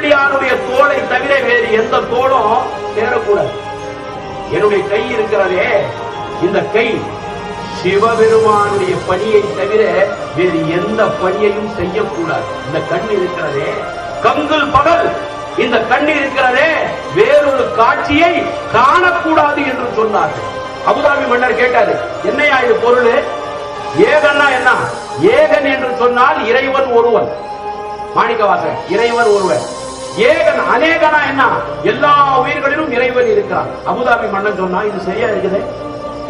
இறைவனடியாருடைய தோலை தவிர வேறு எந்த தோளும் சேரக்கூடாது. என்னுடைய கை இருக்கிறதே, இந்த கை சிவபெருமானுடைய பணியை தவிர வேறு எந்த பணியையும் செய்யக்கூடாது. இந்த கண் இருக்கிறதே, கங்குல் பகல், இந்த கண் இருக்கிறதே வேறொரு காட்சியை காணக்கூடாது என்று சொன்னார்கள். அபுதாபி மன்னர் கேட்டாரு, என்னையா இது பொருள்? ஏகன்னா என்ன? ஏகன் என்று சொன்னால் இறைவன் ஒருவன். மாணிக்கவாசகர், இறைவன் ஒருவன். ஏகன் அநேகனா என்ன? எல்லா உயிர்களிலும் இறைவன் இருக்கிறான். அபுதாபி மன்னன் சொன்னா இது சரியா இருக்குது.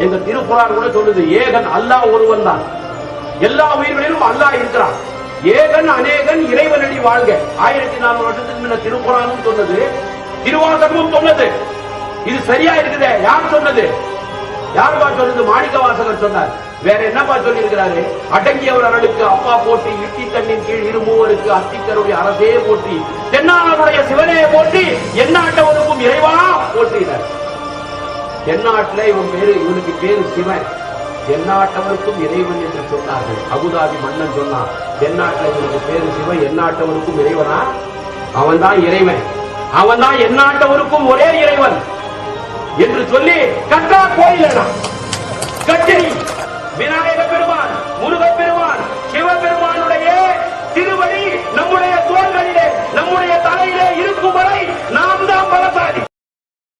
எங்க திருக்குறான் கூட சொல்லுது, ஏகன் அல்லாஹ் ஒருவன் தான், எல்லா உயிர்களிலும் அல்லாஹ் இருக்கிறான். ஏகன் அநேகன் இறைவனடி வாழ்க. 1400 வருஷத்துக்கு முன்ன திருக்குறானும் சொன்னது, திருவாசகமும் சொன்னது. இது சரியா இருக்குது. யார் சொன்னது? யாருப்பா சொன்னது? மாணிக்கவாசகர் சொன்னார். வேற என்னப்பா சொல்லி இருக்கிறாரு? அடங்கியவர் அருளுக்கு அப்பா போற்றி, இட்டி தண்ணின் கீழ் இருமூவருக்கு அத்திக்கருடைய அரசே போற்றி, தென்னாடுடைய சிவனே போற்றி, எந்நாட்டவருக்கும் இறைவா போற்றினார். தென்னாட்டில் இவனுக்கு பேரு சிவன், தென்னாட்டவருக்கும் இறைவன் என்று சொன்னார்கள். அபுதாபி மன்னன் சொன்னான், தென்னாட்டில் இவனுக்கு பேரு சிவன், எந்நாட்டவருக்கும் இறைவனா? அவன் தான் இறைவன், அவன் தான் எந்நாட்டவருக்கும் ஒரே இறைவன் என்று சொல்லி கட்டா கோயில் கட்டி விநாயகர்